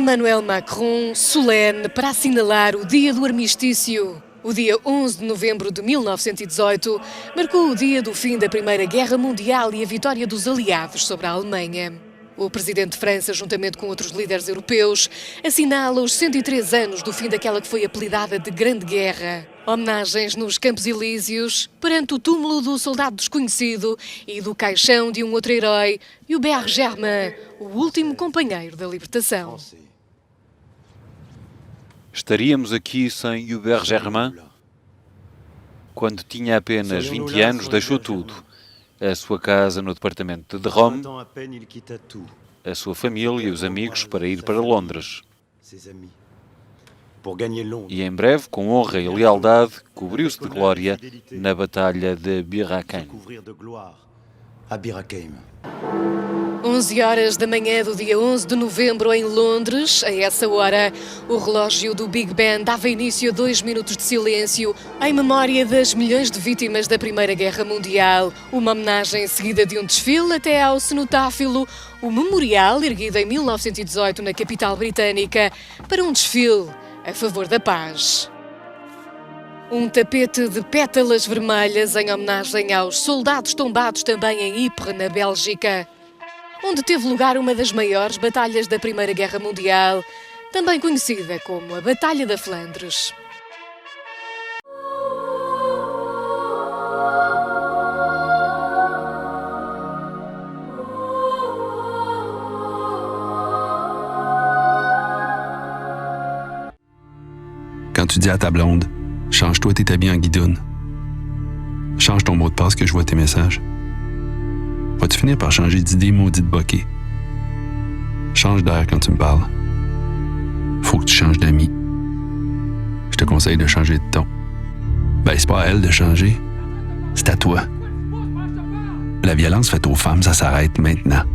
Emmanuel Macron, solene para assinalar o dia do armistício. O dia 11 de novembro de 1918 marcou o dia do fim da Primeira Guerra Mundial e a vitória dos aliados sobre a Alemanha. O presidente de França, juntamente com outros líderes europeus, assinala os 103 anos do fim daquela que foi apelidada de Grande Guerra. Homenagens nos Campos Elíseos, perante o túmulo do soldado desconhecido e do caixão de um outro herói, Hubert Germain, o último companheiro da libertação. Estaríamos aqui sem Hubert Germain? Quando tinha apenas 20 anos, deixou tudo. A sua casa no departamento de Rome, a sua família e os amigos para ir para Londres. E em breve, com honra e lealdade, cobriu-se de glória na Batalha de Bir Hakeim. 11 horas da manhã do dia 11 de novembro em Londres. A essa hora, o relógio do Big Ben dava início a 2 minutos de silêncio em memória das milhões de vítimas da Primeira Guerra Mundial. Uma homenagem seguida de um desfile até ao ceноtáfilo, o memorial erguido em 1918 na capital britânica, para um desfile a favor da paz. Um tapete de pétalas vermelhas em homenagem aos soldados tombados também em Ypres, na Bélgica, onde teve lugar uma das maiores batalhas da Primeira Guerra Mundial, também conhecida como a Batalha da Flandres. Quand tu dis à ta blonde, change-toi tes habits en guidoune. Change ton mot de passe que je vois tes messages. Vas-tu finir par changer d'idée, maudite bokeh? Change d'air quand tu me parles. Faut que tu changes d'amis. Je te conseille de changer de ton. Ben, c'est pas à elle de changer. C'est à toi. La violence faite aux femmes, ça s'arrête maintenant.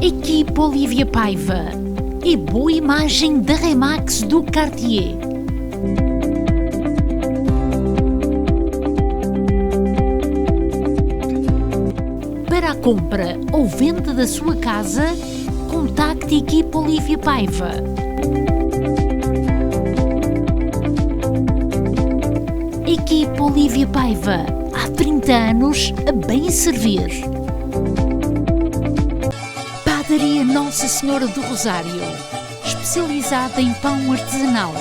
Equipe Olivia Paiva e boa imagem da Remax do Cartier. Para a compra ou venda da sua casa, contacte a Equipe Olivia Paiva. Equipe Olivia Paiva, há 30 anos a bem servir. Padaria Nossa Senhora do Rosário, especializada em pão artesanal.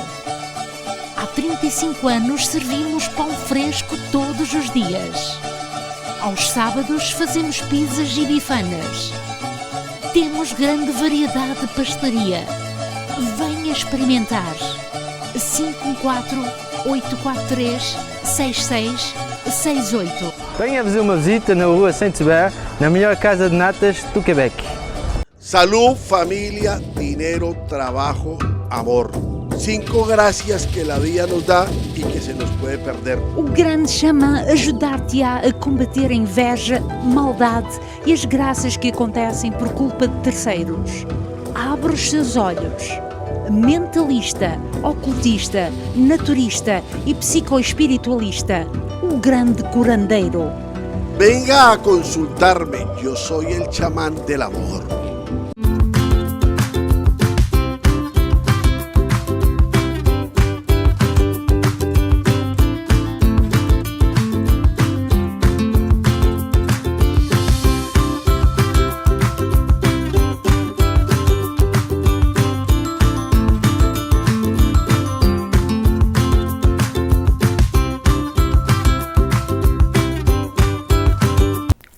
Há 35 anos servimos pão fresco todos os dias. Aos sábados fazemos pizzas e bifanas. Temos grande variedade de pastelaria. Venha experimentar. 514-843-6668. Venha fazer uma visita na Rua Saint-Hubert, na melhor casa de natas do Quebec. Salud, familia, dinero, trabajo, amor. 5 gracias que la vida nos da y que se nos puede perder. O grande Xamã ajudar-te-á a combater a inveja, maldade e as graças que acontecem por culpa de terceiros. Abre os seus olhos. Mentalista, ocultista, naturista e psicoespiritualista. O grande curandeiro. Venga a consultarme, yo soy el chamán del amor.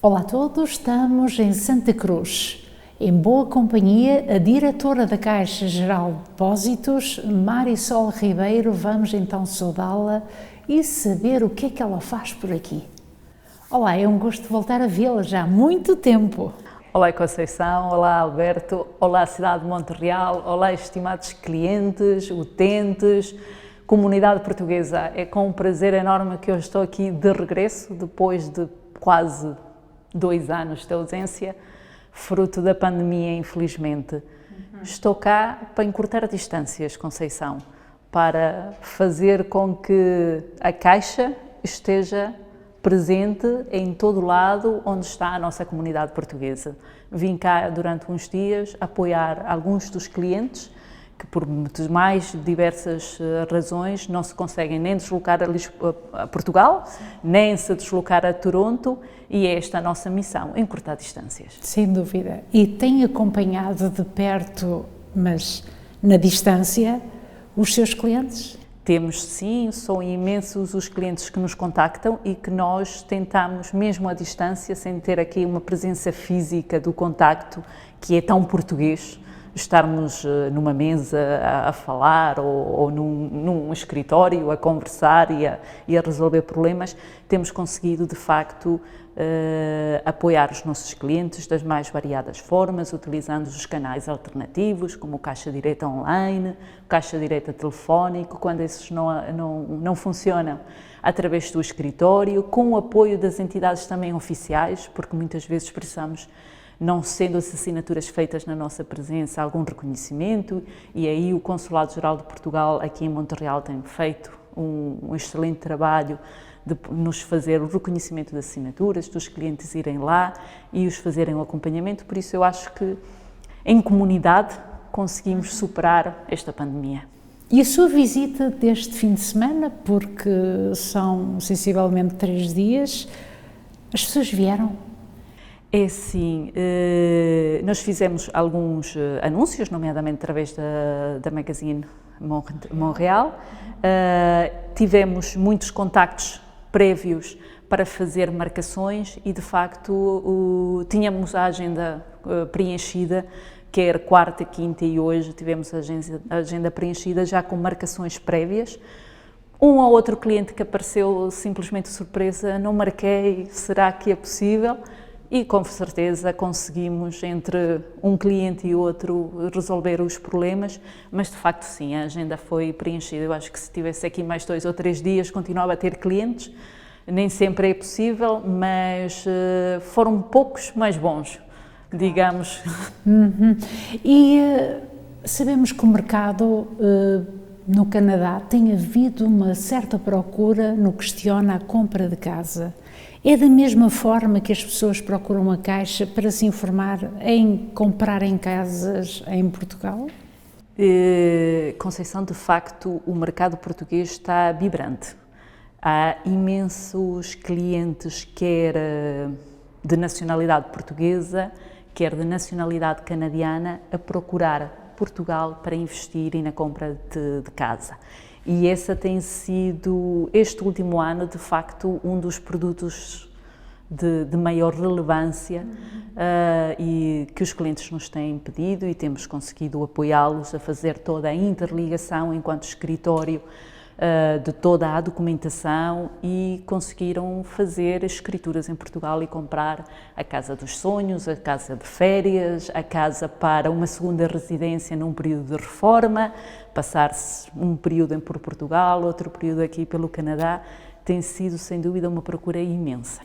Olá a todos, estamos em Santa Cruz. Em boa companhia, a diretora da Caixa Geral de Depósitos, Marisol Ribeiro. Vamos então saudá-la e saber o que é que ela faz por aqui. Olá, é um gosto voltar a vê-la já há muito tempo. Olá Conceição, olá Alberto, olá cidade de Montreal, olá estimados clientes, utentes, comunidade portuguesa. É com um prazer enorme que eu estou aqui de regresso, depois de quase 2 anos de ausência, fruto da pandemia, infelizmente. Estou cá para encurtar distâncias, Conceição, para fazer com que a Caixa esteja presente em todo lado onde está a nossa comunidade portuguesa. Vim cá durante uns dias apoiar alguns dos clientes que por mais diversas razões não se conseguem nem deslocar a Portugal, nem se deslocar a Toronto, e é esta a nossa missão, encurtar distâncias. Sem dúvida. E tem acompanhado de perto, mas na distância, os seus clientes? Temos sim, são imensos os clientes que nos contactam e que nós tentamos, mesmo à distância, sem ter aqui uma presença física do contacto, que é tão português, estarmos numa mesa a falar ou num escritório a conversar e a resolver problemas, temos conseguido de facto apoiar os nossos clientes das mais variadas formas, utilizando os canais alternativos, como o caixa direta online, o caixa direta telefónico, quando esses não funcionam, através do escritório, com o apoio das entidades também oficiais, porque muitas vezes precisamos, não sendo as assinaturas feitas na nossa presença, algum reconhecimento, e aí o Consulado-Geral de Portugal aqui em Montreal tem feito um excelente trabalho de nos fazer o reconhecimento das assinaturas, dos clientes irem lá e os fazerem o acompanhamento. Por isso eu acho que em comunidade conseguimos superar esta pandemia. E a sua visita deste fim de semana, porque são sensivelmente 3 dias, as pessoas vieram? É sim, nós fizemos alguns anúncios, nomeadamente através da Magazine Montreal, tivemos muitos contactos prévios para fazer marcações e de facto tínhamos a agenda preenchida, quer quarta, quinta e hoje tivemos a agenda preenchida já com marcações prévias. Um ou outro cliente que apareceu simplesmente surpresa, não marquei, será que é possível? E com certeza conseguimos, entre um cliente e outro, resolver os problemas, mas de facto sim, a agenda foi preenchida. Eu acho que se tivesse aqui mais 2 ou 3 dias continuava a ter clientes, nem sempre é possível, mas foram poucos, mas bons, digamos. E sabemos que o mercado no Canadá tem havido uma certa procura no que questiona a compra de casa. É da mesma forma que as pessoas procuram a Caixa para se informar em comprar em casas em Portugal? Conceição, de facto, o mercado português está vibrante. Há imensos clientes, quer de nacionalidade portuguesa, quer de nacionalidade canadiana, a procurar Portugal para investirem na compra de casa. E essa tem sido, este último ano, de facto, um dos produtos de maior relevância e que os clientes nos têm pedido, e temos conseguido apoiá-los a fazer toda a interligação enquanto escritório de toda a documentação, e conseguiram fazer escrituras em Portugal e comprar a casa dos sonhos, a casa de férias, a casa para uma segunda residência num período de reforma, passar-se um período por Portugal, outro período aqui pelo Canadá. Tem sido, sem dúvida, uma procura imensa.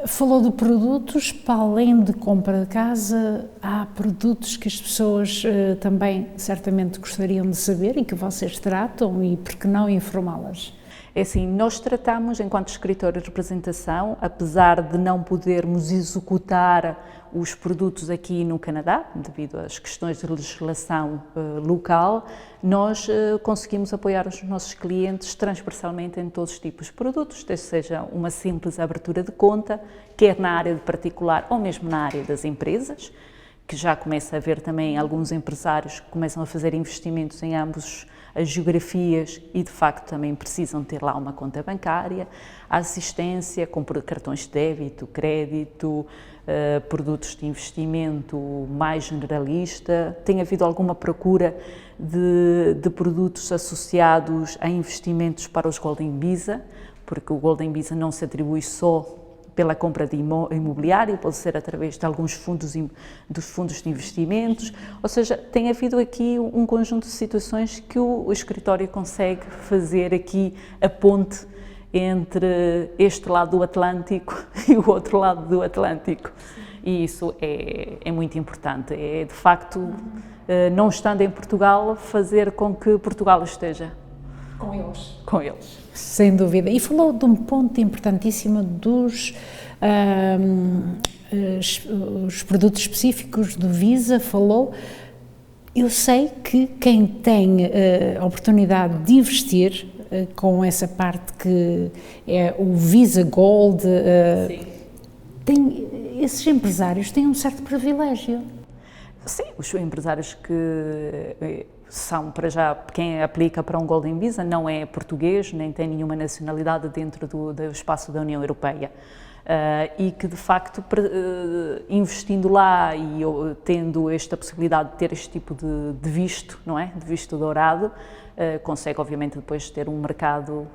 Falou de produtos, para além de compra de casa, há produtos que as pessoas também certamente gostariam de saber e que vocês tratam, e por que não informá-las? É assim, nós tratamos, enquanto escritório de representação, apesar de não podermos executar os produtos aqui no Canadá, devido às questões de legislação local, nós conseguimos apoiar os nossos clientes transversalmente em todos os tipos de produtos, desde seja uma simples abertura de conta, quer na área de particular ou mesmo na área das empresas, que já começa a haver também alguns empresários que começam a fazer investimentos em ambos as geografias e de facto também precisam ter lá uma conta bancária, a assistência com cartões de débito, crédito, produtos de investimento mais generalista. Tem havido alguma procura de produtos associados a investimentos para os Golden Visa, porque o Golden Visa não se atribui só pela compra de imobiliário, pode ser através de alguns fundos, dos fundos de investimentos, ou seja, tem havido aqui um conjunto de situações que o escritório consegue fazer aqui a ponte entre este lado do Atlântico e o outro lado do Atlântico. E isso é muito importante, é de facto, não estando em Portugal, fazer com que Portugal esteja com eles. Sem dúvida. E falou de um ponto importantíssimo dos os produtos específicos do Visa, falou. Eu sei que quem tem a oportunidade de investir com essa parte que é o Visa Gold, esses empresários têm um certo privilégio. Sim, os empresários que são, para já, quem aplica para um Golden Visa não é português, nem tem nenhuma nacionalidade dentro do espaço da União Europeia. E que, de facto, investindo lá e tendo esta possibilidade de ter este tipo de visto, não é? De visto dourado, consegue, obviamente, depois ter um mercado,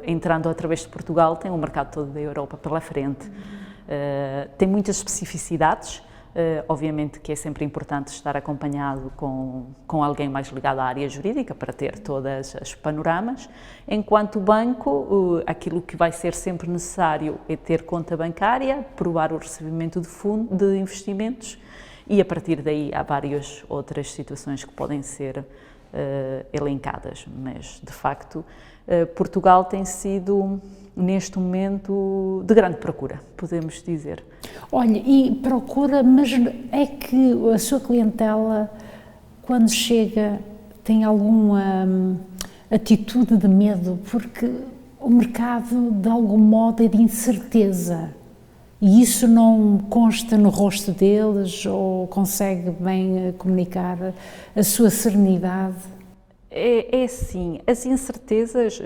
entrando através de Portugal, tem um mercado todo da Europa pela frente. Tem muitas especificidades. Obviamente que é sempre importante estar acompanhado com alguém mais ligado à área jurídica para ter todas as panoramas. Enquanto banco, aquilo que vai ser sempre necessário é ter conta bancária, provar o recebimento de investimentos e a partir daí há várias outras situações que podem ser elencadas, mas de facto Portugal tem sido neste momento de grande procura, podemos dizer. Olha, e procura, mas é que a sua clientela, quando chega, tem alguma atitude de medo, porque o mercado, de algum modo, é de incerteza, e isso não consta no rosto deles, ou consegue bem comunicar a sua serenidade? É sim, as incertezas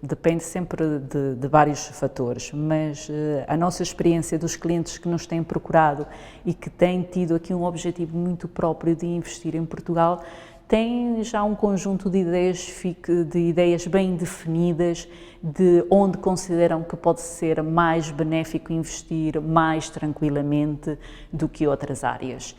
depende sempre de vários fatores, mas a nossa experiência dos clientes que nos têm procurado e que têm tido aqui um objetivo muito próprio de investir em Portugal, têm já um conjunto de ideias bem definidas de onde consideram que pode ser mais benéfico investir mais tranquilamente do que outras áreas.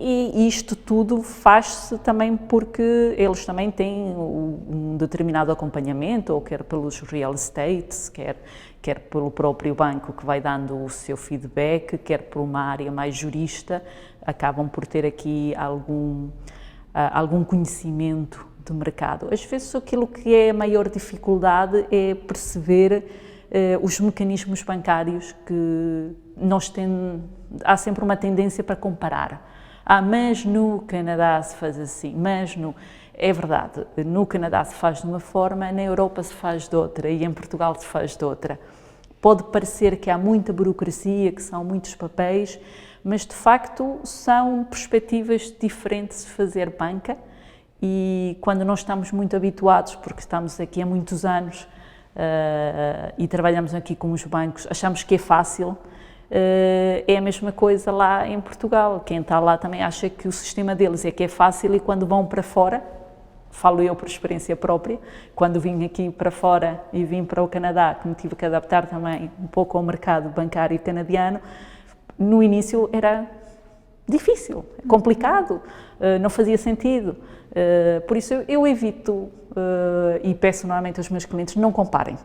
E isto tudo faz-se também porque eles também têm um determinado acompanhamento, ou quer pelos real estates, quer pelo próprio banco que vai dando o seu feedback, quer por uma área mais jurista, acabam por ter aqui algum conhecimento de mercado. Às vezes aquilo que é a maior dificuldade é perceber os mecanismos bancários que há sempre uma tendência para comparar. Mas no Canadá se faz assim, é verdade, no Canadá se faz de uma forma, na Europa se faz de outra e em Portugal se faz de outra. Pode parecer que há muita burocracia, que são muitos papéis, mas de facto são perspectivas diferentes de fazer banca e quando nós estamos muito habituados, porque estamos aqui há muitos anos e trabalhamos aqui com os bancos, achamos que é fácil. É a mesma coisa lá em Portugal, quem está lá também acha que o sistema deles é que é fácil e quando vão para fora, falo eu por experiência própria, quando vim aqui para fora e vim para o Canadá, que me tive que adaptar também um pouco ao mercado bancário canadiano, no início era difícil, complicado, não fazia sentido, por isso eu evito e peço normalmente aos meus clientes, não comparem.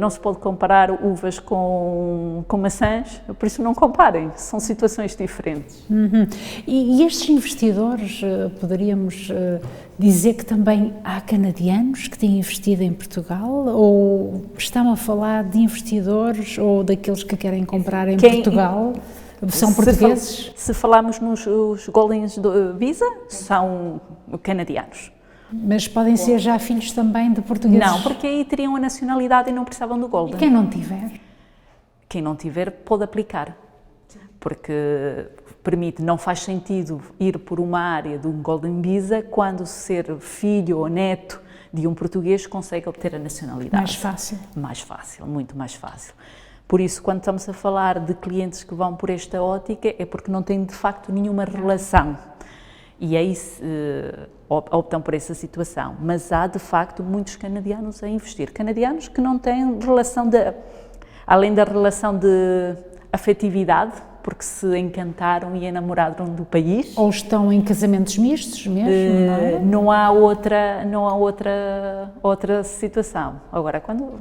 Não se pode comparar uvas com maçãs, por isso não comparem, são situações diferentes. E estes investidores, poderíamos dizer que também há canadianos que têm investido em Portugal, ou estão a falar de investidores ou daqueles que querem comprar em Portugal? São portugueses? Se falarmos nos Golden Visa, são canadianos. Mas podem ser já filhos também de portugueses? Não, porque aí teriam a nacionalidade e não precisavam do Golden. E quem não tiver? Quem não tiver pode aplicar, porque não faz sentido ir por uma área de um Golden Visa quando ser filho ou neto de um português consegue obter a nacionalidade. Mais fácil. Mais fácil, muito mais fácil. Por isso, quando estamos a falar de clientes que vão por esta ótica, é porque não têm de facto nenhuma relação. E aí optam por essa situação. Mas há, de facto, muitos canadianos a investir. Canadianos que não têm relação além da relação de afetividade, porque se encantaram e enamoraram do país. Ou estão em casamentos mistos mesmo, não é? Não há outra situação. Agora, quando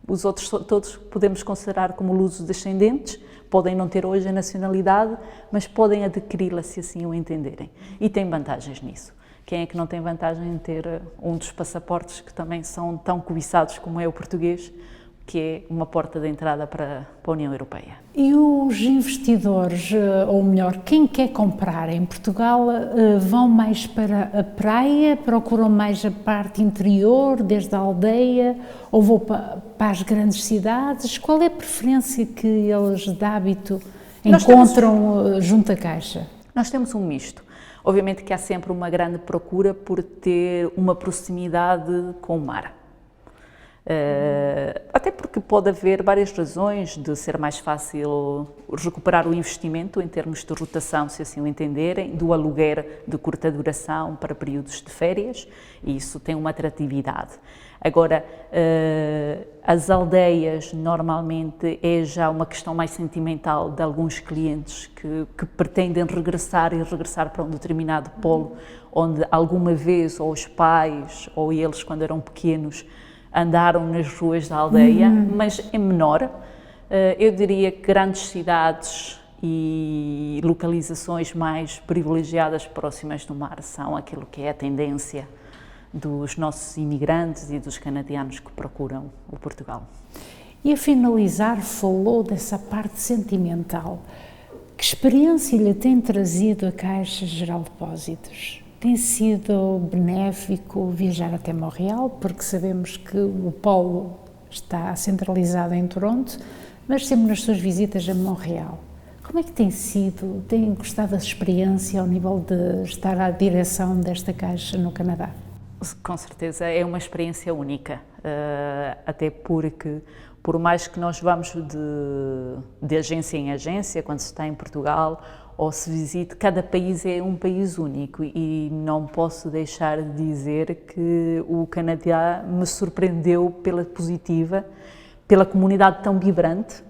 os outros todos podemos considerar como luso-descendentes, podem não ter hoje a nacionalidade, mas podem adquiri-la se assim o entenderem. E tem vantagens nisso. Quem é que não tem vantagem em ter um dos passaportes que também são tão cobiçados como é o português, que é uma porta de entrada para a União Europeia? E os investidores, ou melhor, quem quer comprar em Portugal, vão mais para a praia, procuram mais a parte interior, desde a aldeia, ou vão para as grandes cidades? Qual é a preferência que eles, de hábito, encontram junto à Caixa? Nós temos um misto. Obviamente que há sempre uma grande procura por ter uma proximidade com o mar. Até porque pode haver várias razões de ser mais fácil recuperar o investimento em termos de rotação, se assim o entenderem, do aluguer de curta duração para períodos de férias, e isso tem uma atratividade. Agora, as aldeias normalmente é já uma questão mais sentimental de alguns clientes que pretendem regressar para um determinado polo, onde alguma vez ou os pais ou eles, quando eram pequenos, andaram nas ruas da aldeia, mas é menor. Eu diria que grandes cidades e localizações mais privilegiadas próximas do mar são aquilo que é a tendência dos nossos imigrantes e dos canadianos que procuram o Portugal. E a finalizar, falou dessa parte sentimental. Que experiência lhe tem trazido a Caixa Geral de Depósitos? Tem sido benéfico viajar até Montreal, porque sabemos que o polo está centralizado em Toronto, mas sempre nas suas visitas a Montreal. Como é que tem sido? Tem gostado da experiência ao nível de estar à direção desta Caixa no Canadá? Com certeza, é uma experiência única, até porque, por mais que nós vamos de agência em agência, quando se está em Portugal, ou se visite, cada país é um país único e não posso deixar de dizer que o Canadá me surpreendeu pela positiva, pela comunidade tão vibrante,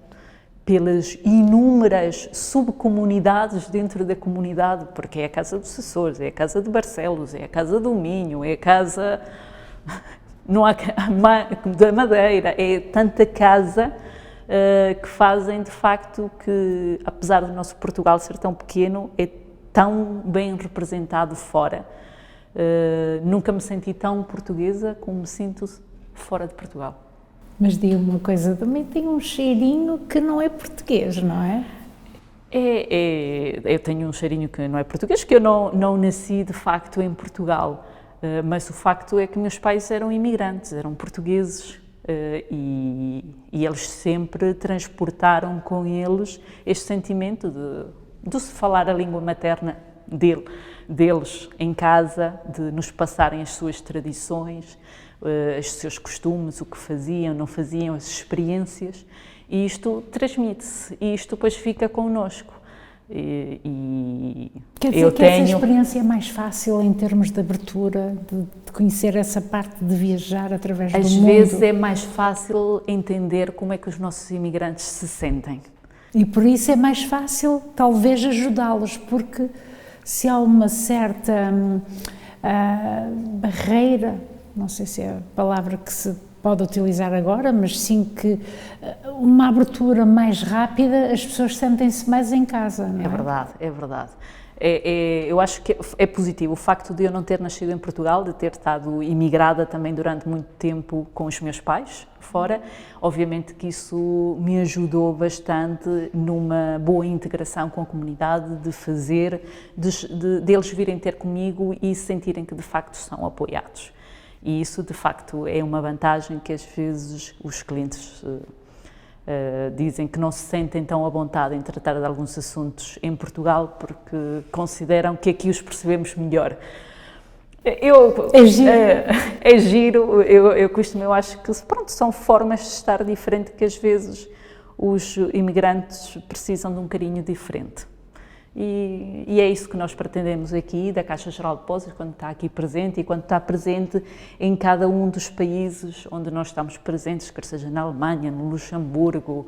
pelas inúmeras subcomunidades dentro da comunidade, porque é a Casa dos Açores, é a Casa de Barcelos, é a Casa do Minho, é a Casa não há, da Madeira, é tanta casa que fazem de facto que, apesar do nosso Portugal ser tão pequeno, é tão bem representado fora. Nunca me senti tão portuguesa como me sinto fora de Portugal. Mas diga uma coisa, também tem um cheirinho que não é português, não é? Eu tenho um cheirinho que não é português, que eu não nasci de facto em Portugal, mas o facto é que meus pais eram imigrantes, eram portugueses, e eles sempre transportaram com eles este sentimento de se falar a língua materna deles em casa, de nos passarem as suas tradições, os seus costumes, o que faziam, não faziam, as experiências, e isto transmite-se, e isto depois fica connosco. Quer dizer que essa experiência é mais fácil em termos de abertura, de conhecer essa parte de viajar através do mundo? Às vezes é mais fácil entender como é que os nossos imigrantes se sentem. E por isso é mais fácil, talvez, ajudá-los, porque se há uma certa barreira, não sei se é a palavra que se pode utilizar agora, mas sim que uma abertura mais rápida, as pessoas sentem-se mais em casa, não é? É verdade, é verdade. Eu acho que é positivo o facto de eu não ter nascido em Portugal, de ter estado imigrada também durante muito tempo com os meus pais fora. Obviamente que isso me ajudou bastante numa boa integração com a comunidade, deles virem ter comigo e sentirem que de facto são apoiados. E isso de facto é uma vantagem que às vezes os clientes dizem que não se sentem tão à vontade em tratar de alguns assuntos em Portugal porque consideram que aqui os percebemos melhor. É giro, eu acho que pronto, são formas de estar diferente que às vezes os imigrantes precisam de um carinho diferente. E é isso que nós pretendemos aqui, da Caixa Geral de Depósitos, quando está aqui presente e quando está presente em cada um dos países onde nós estamos presentes, quer seja na Alemanha, no Luxemburgo,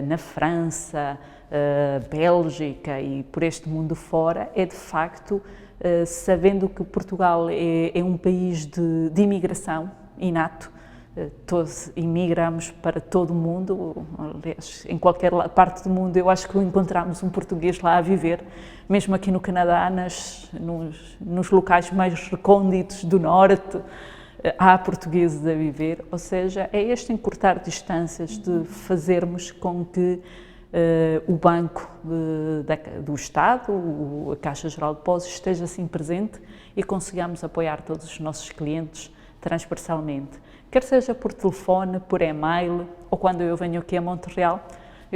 na França, Bélgica e por este mundo fora, é de facto, sabendo que Portugal é um país de imigração inato, todos imigramos para todo o mundo, aliás, em qualquer parte do mundo eu acho que encontramos um português lá a viver, mesmo aqui no Canadá, nos locais mais recônditos do norte, há portugueses a viver, ou seja, é este encurtar distâncias de fazermos com que o Banco do Estado, a Caixa Geral de Depósitos, esteja assim presente e consigamos apoiar todos os nossos clientes transversalmente. Quer seja por telefone, por e-mail ou quando eu venho aqui a Montreal,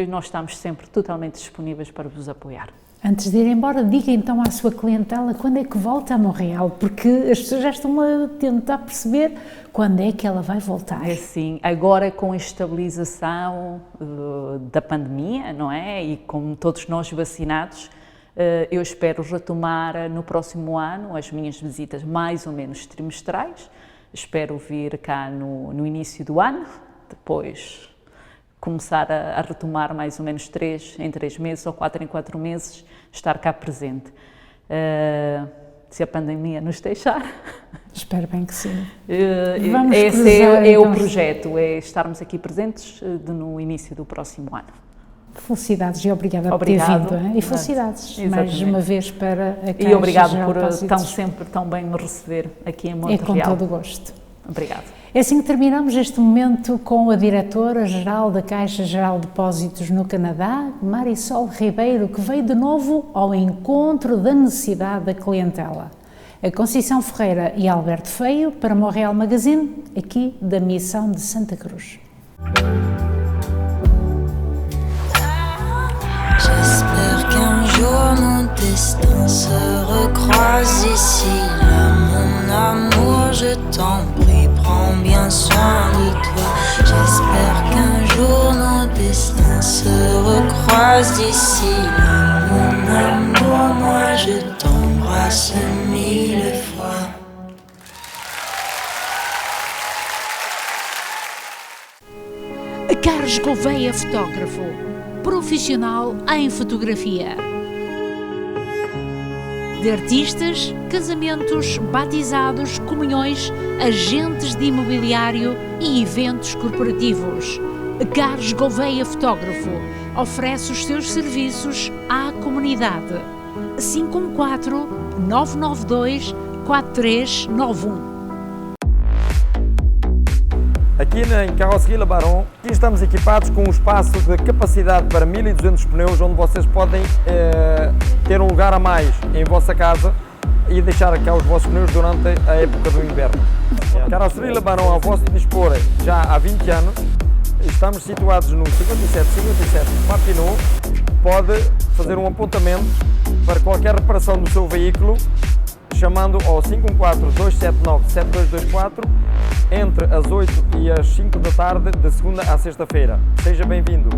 nós estamos sempre totalmente disponíveis para vos apoiar. Antes de ir embora, diga então à sua clientela quando é que volta a Montreal, porque as pessoas já estão a tentar perceber quando é que ela vai voltar. É assim, agora com a estabilização da pandemia, não é? E com todos nós vacinados, eu espero retomar no próximo ano as minhas visitas mais ou menos trimestrais. Espero vir cá no início do ano, depois começar a retomar mais ou menos 3 em 3 meses ou 4 em 4 meses, estar cá presente. Se a pandemia nos deixar. Espero bem que sim. Esse é o projeto, é estarmos aqui presentes no início do próximo ano. Felicidades e obrigada por ter vindo. E felicidades mais uma vez para a Caixa. E obrigado por sempre tão bem me receber aqui em Montreal. É com todo o gosto. Obrigado. É assim que terminamos este momento com a Diretora-Geral da Caixa Geral de Depósitos no Canadá, Marisol Ribeiro, que veio de novo ao encontro da necessidade da clientela. A Conceição Ferreira e Alberto Feio para Montreal Magazine, aqui da Missão de Santa Cruz. J'espère qu'un jour nos destins se recroisent ici. Là, mon amour, je t'en prie, prends bien soin de toi. J'espère qu'un jour nos destins se recroisent ici. Là, mon amour, moi je t'embrasse 1000 fois. Carlos Gouveia, fotógrafo, profissional em fotografia. De artistas, casamentos, batizados, comunhões, agentes de imobiliário e eventos corporativos. Carlos Gouveia, fotógrafo, oferece os seus serviços à comunidade. 514-992-4391. Aqui em Carrosserie Le Baron, aqui estamos equipados com um espaço de capacidade para 1200 pneus, onde vocês podem ter um lugar a mais em vossa casa e deixar cá os vossos pneus durante a época do inverno. Carrosserie Le Baron ao vosso dispor já há 20 anos, estamos situados no 5757 Papineau, pode fazer um apontamento para qualquer reparação do seu veículo, chamando ao 514-279-7224 entre as 8 e as 5 da tarde, de segunda à sexta-feira. Seja bem-vindo.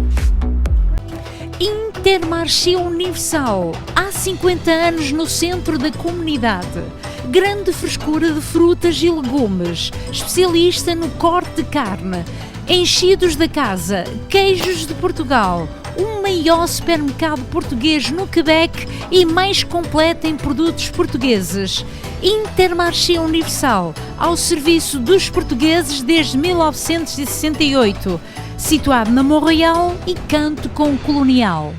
Intermarché Universal, há 50 anos no centro da comunidade. Grande frescura de frutas e legumes, especialista no corte de carne, enchidos da casa, queijos de Portugal, o maior supermercado português no Quebec e mais completo em produtos portugueses. Intermarché Universal, ao serviço dos portugueses desde 1968, situado na Montreal e Canto com Colonial.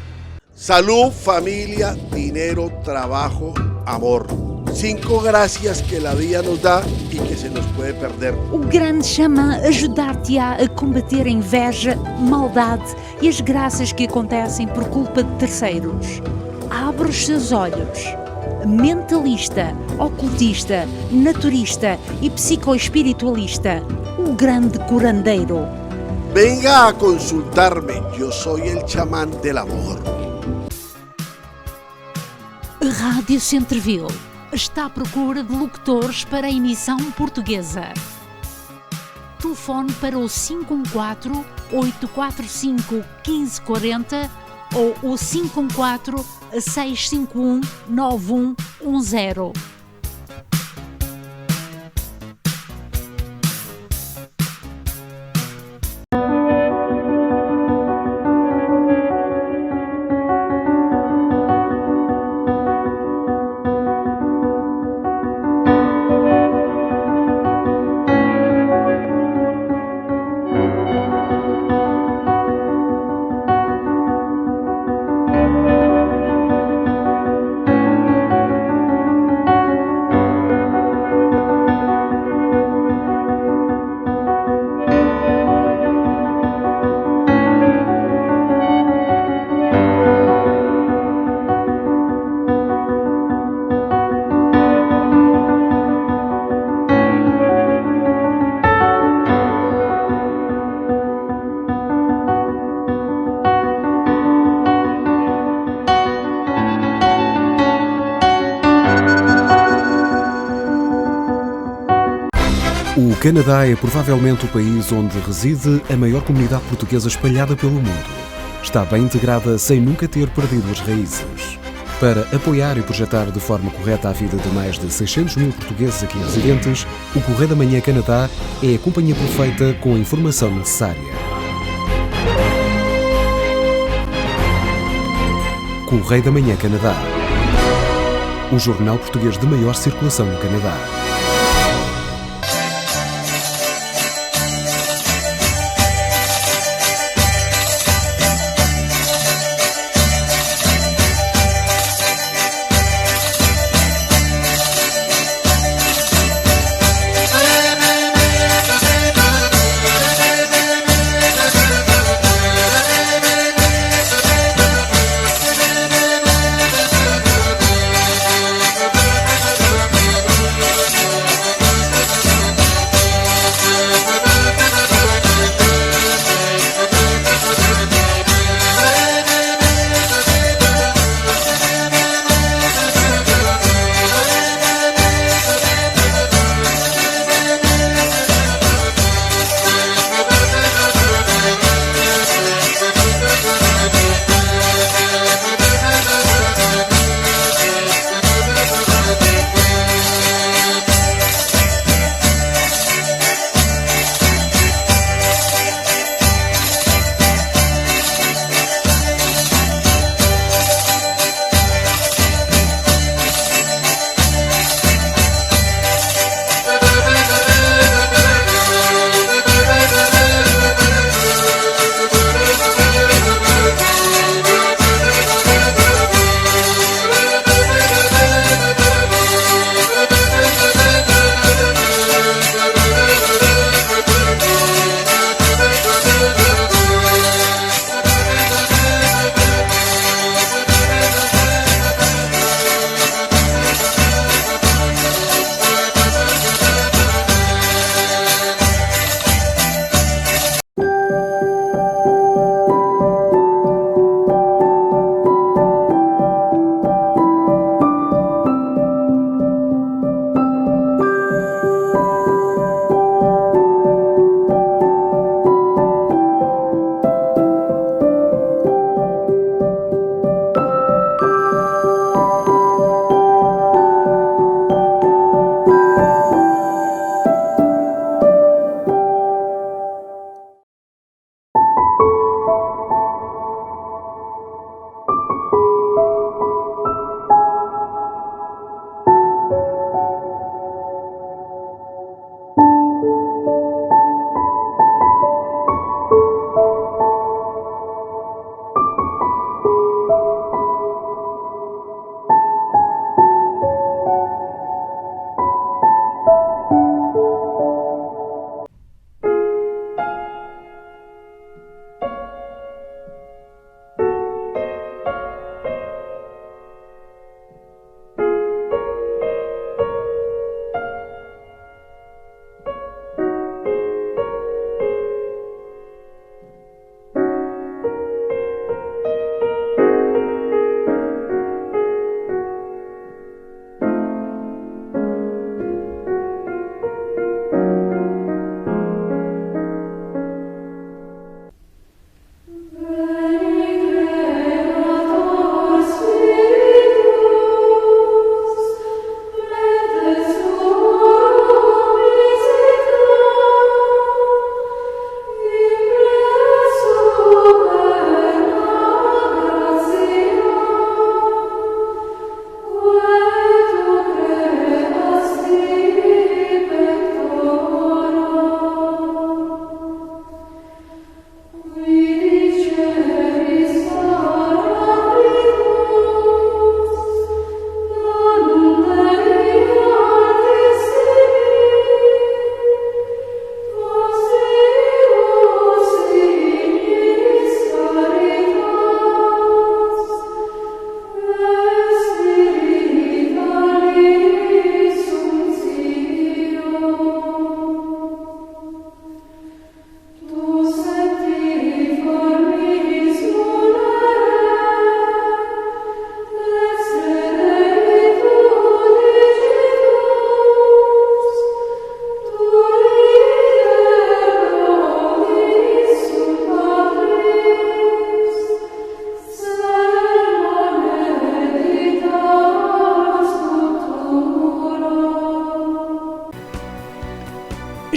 Salud, familia, dinero, trabajo, amor. 5 gracias que la vida nos da y que se nos puede perder. O grande chama ajudar-te-á a combater a inveja, maldade e as graças que acontecem por culpa de terceiros. Abre os seus olhos. Mentalista, ocultista, naturista e psicoespiritualista. O grande curandeiro. Venga a consultarme, yo soy el chamán del amor. Rádio Centreville está à procura de locutores para a emissão portuguesa. Telefone para o 514-845-1540 ou o 651 9110. O Canadá é provavelmente o país onde reside a maior comunidade portuguesa espalhada pelo mundo. Está bem integrada sem nunca ter perdido as raízes. Para apoiar e projetar de forma correta a vida de mais de 600 mil portugueses aqui residentes, o Correio da Manhã Canadá é a companhia perfeita com a informação necessária. Correio da Manhã Canadá. O jornal português de maior circulação no Canadá.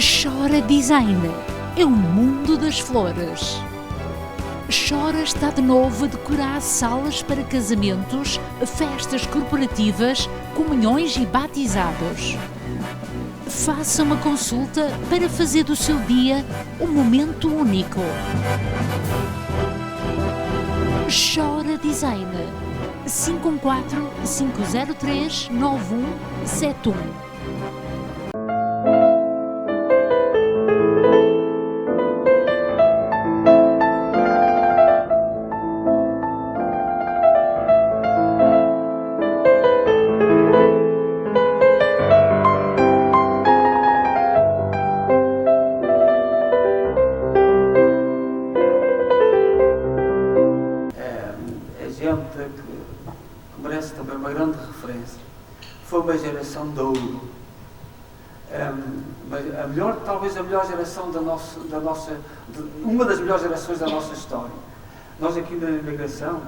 Chora Design é o mundo das flores. Chora está de novo a decorar salas para casamentos, festas corporativas, comunhões e batizados. Faça uma consulta para fazer do seu dia um momento único. Chora Design 514-503-9171. Talvez a melhor geração uma das melhores gerações da nossa história. Nós aqui na imigração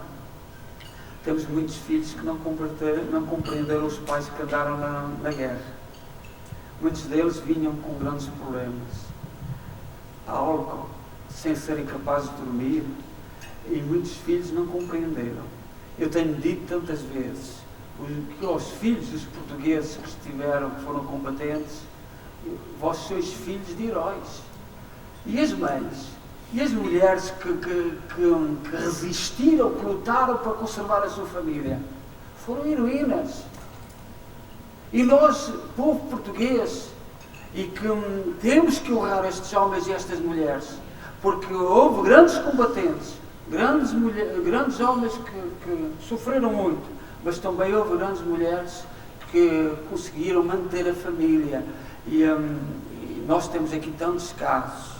temos muitos filhos que não compreenderam os pais que andaram na guerra. Muitos deles vinham com grandes problemas, álcool, sem serem capazes de dormir, e muitos filhos não compreenderam. Eu tenho dito tantas vezes que aos filhos dos portugueses que foram combatentes, vós sois filhos de heróis. E as mães, e as mulheres que resistiram, que lutaram para conservar a sua família, foram heroínas. E nós, povo português, e que temos que honrar estes homens e estas mulheres, porque houve grandes combatentes, grandes homens que sofreram muito, mas também houve grandes mulheres que conseguiram manter a família. E nós temos aqui tantos casos,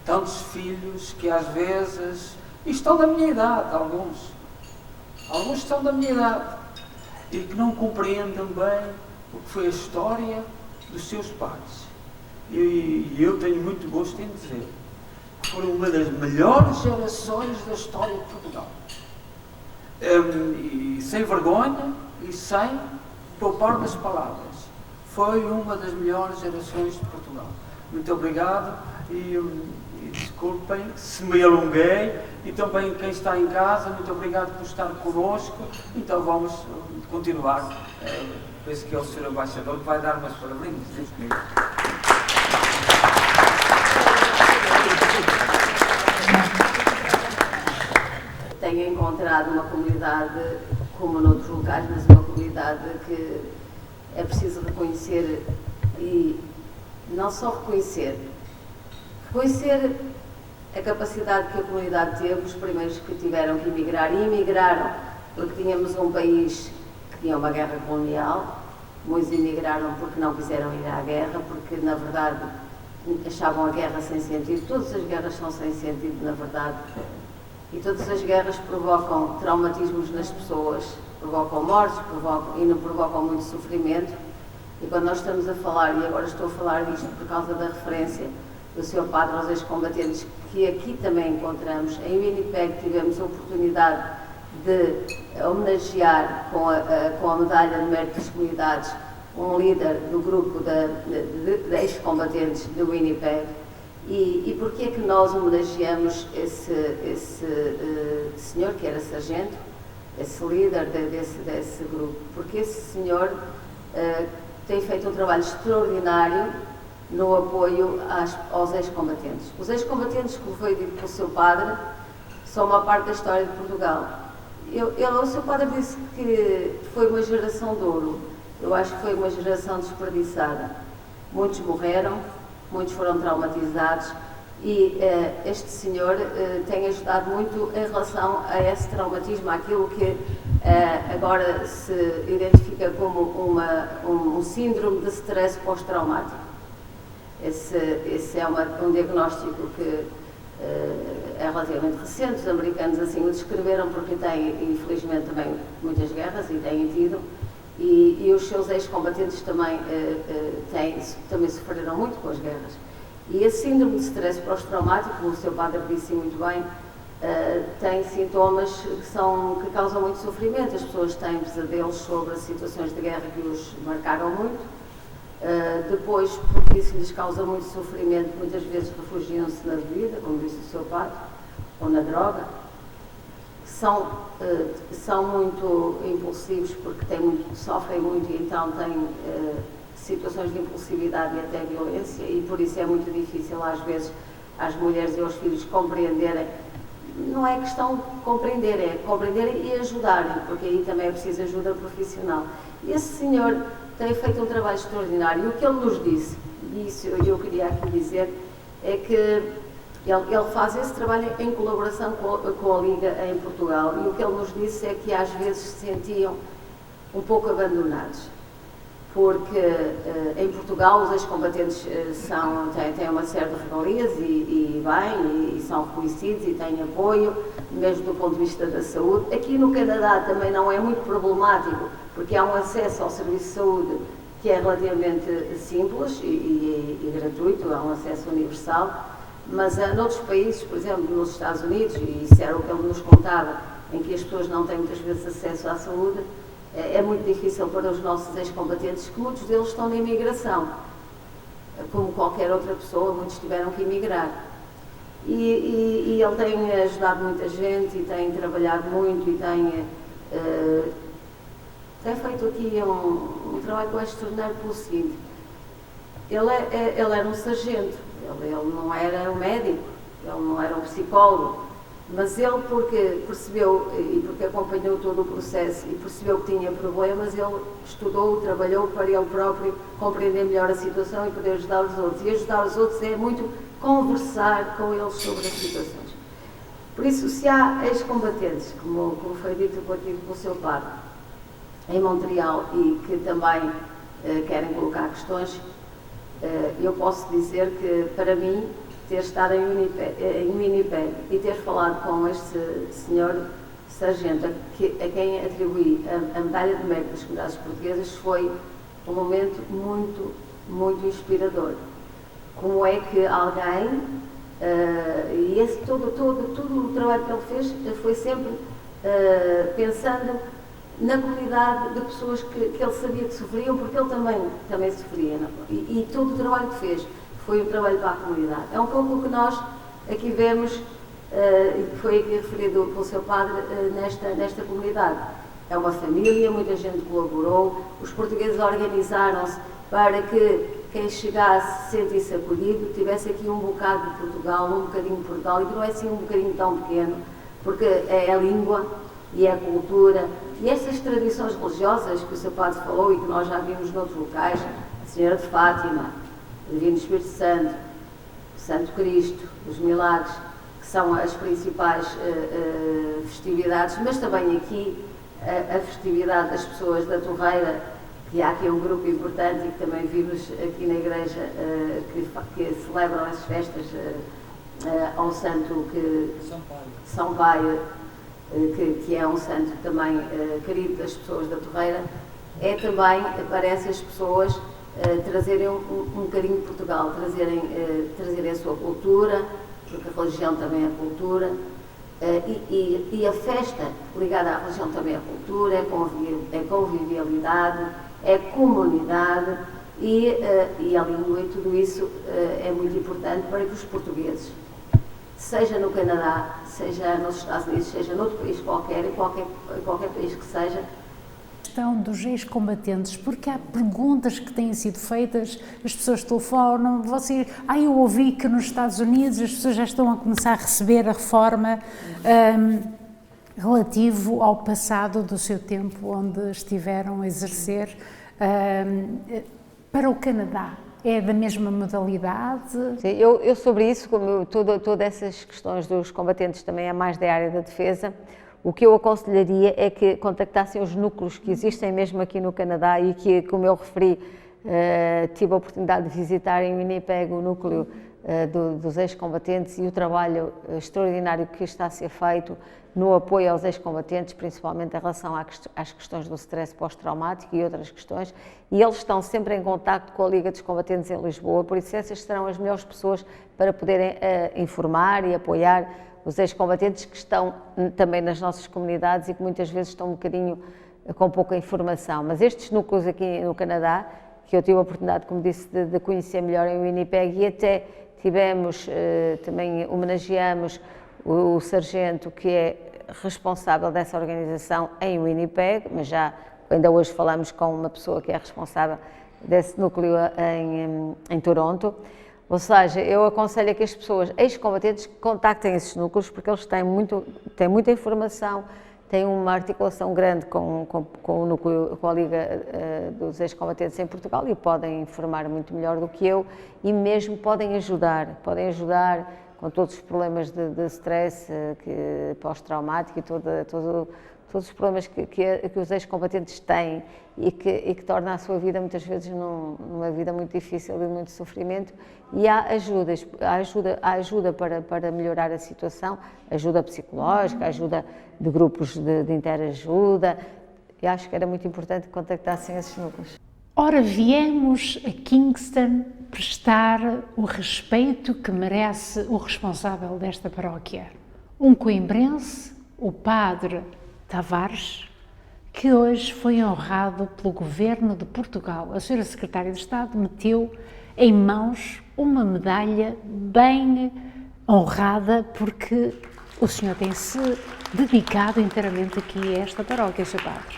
tantos filhos que às vezes, e estão da minha idade, alguns estão da minha idade, e que não compreendem bem o que foi a história dos seus pais. E eu tenho muito gosto em dizer que foram uma das melhores gerações da história de Portugal. E sem vergonha e sem poupar das palavras. Foi uma das melhores gerações de Portugal. Muito obrigado e desculpem se me alonguei, e também quem está em casa, muito obrigado por estar connosco. Então vamos continuar. Penso que é o Sr. Embaixador que vai dar umas palavrinhas. Tenho encontrado uma comunidade, como noutros locais, mas uma comunidade que é preciso reconhecer, e não só reconhecer a capacidade que a comunidade teve, os primeiros que tiveram que emigrar, e emigraram porque tínhamos um país que tinha uma guerra colonial. Muitos emigraram porque não quiseram ir à guerra, porque na verdade achavam a guerra sem sentido. Todas as guerras são sem sentido, na verdade, e todas as guerras provocam traumatismos nas pessoas, provocam mortes, e não provocam muito sofrimento. E quando nós estamos a falar, e agora estou a falar disto por causa da referência do Sr. Padre aos ex-combatentes, que aqui também encontramos, em Winnipeg tivemos a oportunidade de homenagear com a medalha de mérito das comunidades um líder do grupo de ex-combatentes de Winnipeg. E porquê é que nós homenageamos esse senhor que era sargento, esse líder desse grupo? Porque esse senhor tem feito um trabalho extraordinário no apoio aos ex-combatentes. Os ex-combatentes, como foi dito pelo seu padre, são uma parte da história de Portugal. O seu padre disse que foi uma geração de ouro. Eu acho que foi uma geração desperdiçada. Muitos morreram, muitos foram traumatizados, e este senhor tem ajudado muito em relação a esse traumatismo, àquilo que agora se identifica como um síndrome de stress pós-traumático. Esse é um diagnóstico que é relativamente recente. Os americanos assim o descreveram porque têm, infelizmente, também muitas guerras e têm tido, e os seus ex-combatentes também sofreram muito com as guerras. E esse síndrome de stress pós-traumático, como o seu padre disse muito bem, tem sintomas que causam muito sofrimento. As pessoas têm pesadelos sobre situações de guerra que os marcaram muito, Depois, porque isso lhes causa muito sofrimento, muitas vezes refugiam-se na bebida, como disse o seu padre, ou na droga. São muito impulsivos porque sofrem muito e então têm situações de impulsividade e até violência, e por isso é muito difícil às vezes às mulheres e aos filhos compreenderem. Não é questão de compreender, é compreender e ajudarem, porque aí também é preciso ajuda profissional. E esse senhor tem feito um trabalho extraordinário, e o que ele nos disse, e isso eu queria aqui dizer, é que ele faz esse trabalho em colaboração com a Liga em Portugal, e o que ele nos disse é que às vezes se sentiam um pouco abandonados, porque em Portugal os ex-combatentes têm uma série de regalias e são reconhecidos e têm apoio, mesmo do ponto de vista da saúde. Aqui no Canadá também não é muito problemático, porque há um acesso ao serviço de saúde que é relativamente simples e gratuito, há um acesso universal, mas noutros países, por exemplo nos Estados Unidos, e isso era o que ele nos contava, em que as pessoas não têm muitas vezes acesso à saúde, é muito difícil para os nossos ex-combatentes, que muitos deles estão na imigração, como qualquer outra pessoa, muitos tiveram que emigrar. E ele tem ajudado muita gente e tem trabalhado muito e tem feito aqui um trabalho que eu acho extraordinário pelo seguinte: ele era um sargento, ele não era um médico, ele não era um psicólogo, mas ele, porque percebeu e porque acompanhou todo o processo e percebeu que tinha problemas, ele estudou, trabalhou para ele próprio compreender melhor a situação e poder ajudar os outros. E ajudar os outros é muito conversar com eles sobre as situações. Por isso, se há ex-combatentes, como foi dito aqui pelo seu padre, em Montreal, e que também querem colocar questões, eu posso dizer que, para mim, ter estado em Winnipeg e ter falado com este senhor sargento, a quem atribuí a medalha de mérito das comunidades portuguesas, foi um momento muito, muito inspirador. Como é que alguém, e esse todo o trabalho que ele fez foi sempre pensando na comunidade de pessoas que ele sabia que sofriam, porque ele também sofria. E todo o trabalho que fez foi um trabalho para a comunidade. É um pouco o que nós aqui vemos, e que foi aqui referido pelo seu padre, nesta comunidade. É uma família, muita gente colaborou, os portugueses organizaram-se para que quem chegasse se sentisse acolhido, tivesse aqui um bocado de Portugal, um bocadinho de Portugal, e que não é assim um bocadinho tão pequeno, porque é a língua e é a cultura, e estas tradições religiosas que o seu padre falou e que nós já vimos noutros locais, a Senhora de Fátima, o Divino Espírito Santo, o Santo Cristo, os milagres, que são as principais festividades, mas também aqui a festividade das pessoas da Torreira, que há aqui um grupo importante e que também vimos aqui na igreja que celebram as festas ao santo São Paio, que é um santo também querido das pessoas da Torreira. É também para essas pessoas trazerem um bocadinho de Portugal, trazerem a sua cultura, porque a religião também é cultura, e a festa ligada à religião também é cultura, é convivialidade, é comunidade, e a língua, e tudo isso é muito importante para que os portugueses, seja no Canadá, seja nos Estados Unidos, seja noutro país qualquer, em qualquer país que seja. Questão dos ex-combatentes, porque há perguntas que têm sido feitas, as pessoas telefonam, eu ouvi que nos Estados Unidos as pessoas já estão a começar a receber a reforma relativo ao passado do seu tempo, onde estiveram a exercer. Para o Canadá, é da mesma modalidade? Sim, eu sobre isso, como todas essas questões dos combatentes também é mais da área da defesa, o que eu aconselharia é que contactassem os núcleos que existem mesmo aqui no Canadá e que, como eu referi, tive a oportunidade de visitar em Winnipeg o núcleo dos ex-combatentes e o trabalho extraordinário que está a ser feito no apoio aos ex-combatentes, principalmente em relação às questões do stress pós-traumático e outras questões, e eles estão sempre em contacto com a Liga dos Combatentes em Lisboa, por isso essas serão as melhores pessoas para poderem informar e apoiar os ex-combatentes que estão também nas nossas comunidades e que muitas vezes estão um bocadinho com pouca informação. Mas estes núcleos aqui no Canadá, que eu tive a oportunidade, como disse, de conhecer melhor em Winnipeg, e até tivemos, também homenageamos o sargento que é responsável dessa organização em Winnipeg, mas já ainda hoje falamos com uma pessoa que é responsável desse núcleo em Toronto. Ou seja, eu aconselho a que as pessoas, ex-combatentes, contactem esses núcleos, porque eles têm muita informação, têm uma articulação grande com o núcleo, com a Liga dos Ex-Combatentes em Portugal, e podem informar muito melhor do que eu, e mesmo podem ajudar com todos os problemas de stress pós-traumático e todos os problemas que os ex-combatentes têm e que torna a sua vida muitas vezes numa vida muito difícil e muito sofrimento. E há ajuda para melhorar a situação, ajuda psicológica, ajuda de grupos de interajuda. E acho que era muito importante que contactassem esses núcleos. Ora, viemos a Kingston prestar o respeito que merece o responsável desta paróquia, um coimbrense, o padre Tavares, que hoje foi honrado pelo Governo de Portugal. A senhora Secretária de Estado meteu em mãos uma medalha bem honrada, porque o senhor tem-se dedicado inteiramente aqui a esta paróquia, Sr. Padre.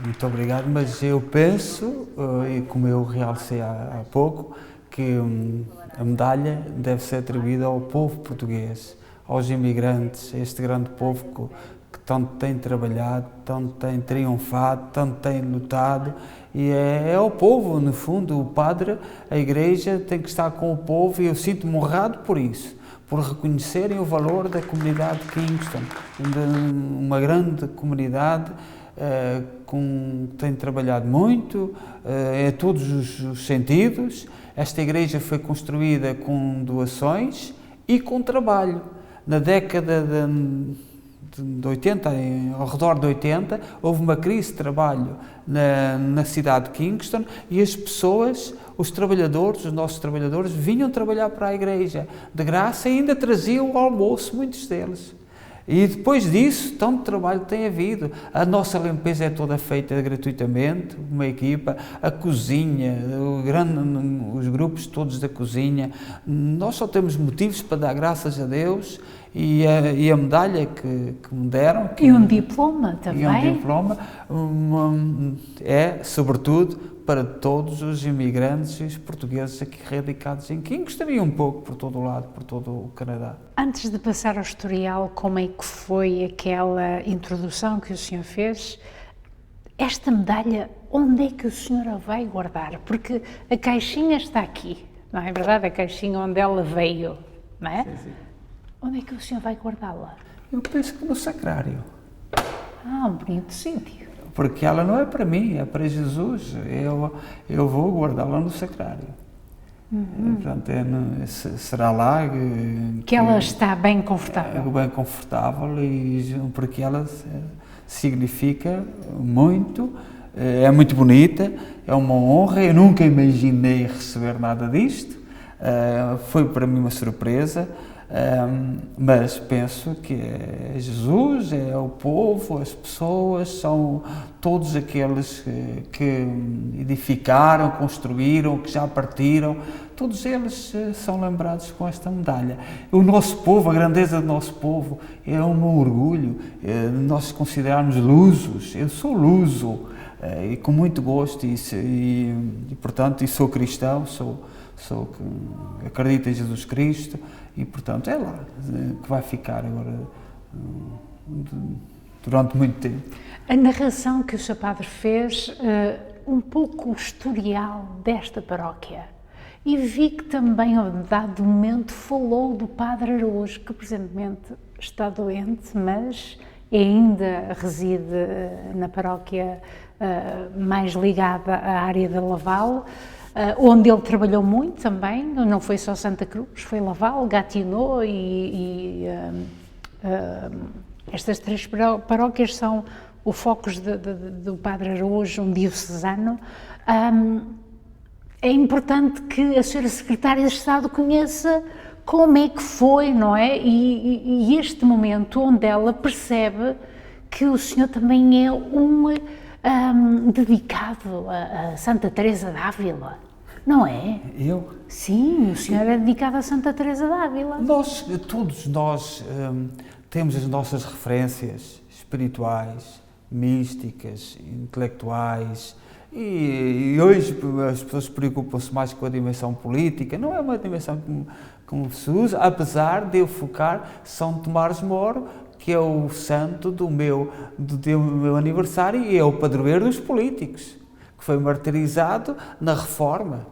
Muito obrigado, mas eu penso, e como eu realcei há pouco, que a medalha deve ser atribuída ao povo português, aos imigrantes, a este grande povo que tanto tem trabalhado, tanto tem triunfado, tanto tem lutado, e é o povo, no fundo, o padre, a igreja tem que estar com o povo, e eu sinto-me honrado por isso, por reconhecerem o valor da comunidade de Kingston, uma grande comunidade que tem trabalhado muito, em todos os sentidos. Esta igreja foi construída com doações e com trabalho. Na década de 80, ao redor de 80, houve uma crise de trabalho na cidade de Kingston, e as pessoas, os nossos trabalhadores, vinham trabalhar para a igreja de graça e ainda traziam o almoço, muitos deles. E depois disso, tanto trabalho tem havido. A nossa limpeza é toda feita gratuitamente, uma equipa, a cozinha, os grupos todos da cozinha. Nós só temos motivos para dar graças a Deus, e a medalha que me deram. E um diploma também. E um diploma é, sobretudo, para todos os imigrantes e os portugueses aqui radicados em Kingston e um pouco por todo o lado, por todo o Canadá. Antes de passar ao historial, como é que foi aquela introdução que o senhor fez? Esta medalha, onde é que o senhor a vai guardar? Porque a caixinha está aqui, não é verdade? A caixinha onde ela veio, não é? Sim, sim. Onde é que o senhor vai guardá-la? Eu penso que no sacrário. Ah, um bonito sítio. Porque ela não é para mim, é para Jesus. Eu vou guardá-la no sacrário. Portanto, será lá que ela está bem confortável. Bem confortável, porque ela significa muito, é muito bonita, é uma honra. Eu nunca imaginei receber nada disto. Foi para mim uma surpresa. Mas penso que é Jesus, é o povo, as pessoas, são todos aqueles que edificaram, construíram, que já partiram, todos eles são lembrados com esta medalha. O nosso povo, a grandeza do nosso povo é um orgulho, nós considerarmos lusos. Eu sou luso, e com muito gosto, portanto, sou cristão, acredito em Jesus Cristo, e portanto é lá que vai ficar agora durante muito tempo. A narração que o Sr. Padre fez, um pouco o historial desta paróquia, e vi que também, a dado momento, falou do Padre Araújo, que presentemente está doente, mas ainda reside na paróquia mais ligada à área de Laval, onde ele trabalhou muito também. Não foi só Santa Cruz, foi Laval, Gatineau e estas três paróquias são o foco do Padre Araújo, um diocesano. É importante que a senhora Secretária de Estado conheça como é que foi, não é? E este momento onde ela percebe que o senhor também é dedicado a Santa Teresa d'Ávila, não é? Eu? Sim, o senhor é dedicado a Santa Teresa d'Ávila. Todos nós temos as nossas referências espirituais, místicas, intelectuais, e hoje as pessoas preocupam-se mais com a dimensão política. Não é uma dimensão como se usa, apesar de eu focar São Tomás Moro, que é o santo do meu aniversário e é o padroeiro dos políticos, que foi martirizado na Reforma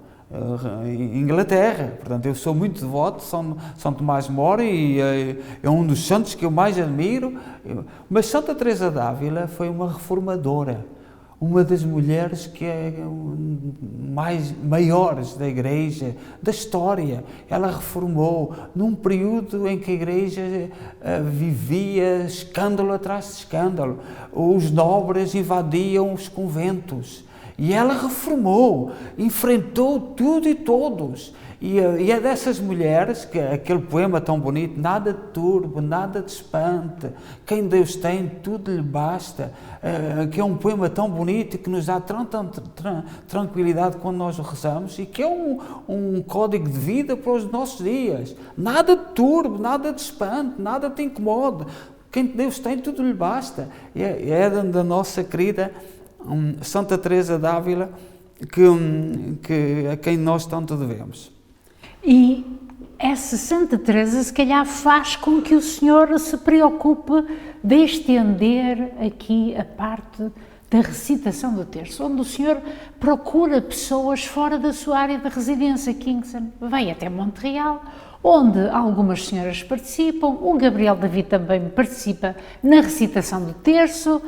em Inglaterra. Portanto, eu sou muito devoto de São Tomás Moro e é um dos santos que eu mais admiro. Mas Santa Teresa d'Ávila foi uma reformadora, uma das mulheres que é maiores da Igreja, da história. Ela reformou num período em que a Igreja vivia escândalo atrás de escândalo. Os nobres invadiam os conventos. E ela reformou, enfrentou tudo e todos. E é dessas mulheres que aquele poema tão bonito, nada de turbo, nada de espante, quem Deus tem, tudo lhe basta, que é um poema tão bonito e que nos dá tanta tranquilidade quando nós o rezamos e que é um código de vida para os nossos dias. Nada de turbo, nada de espante, nada te incomoda. Quem Deus tem, tudo lhe basta. É da nossa querida Santa Teresa d'Ávila a quem nós tanto devemos. E essa Santa Teresa, se calhar, faz com que o senhor se preocupe de estender aqui a parte da recitação do terço, onde o senhor procura pessoas fora da sua área de residência. Kingston vem até Montreal, onde algumas senhoras participam, o Gabriel David também participa na recitação do terço,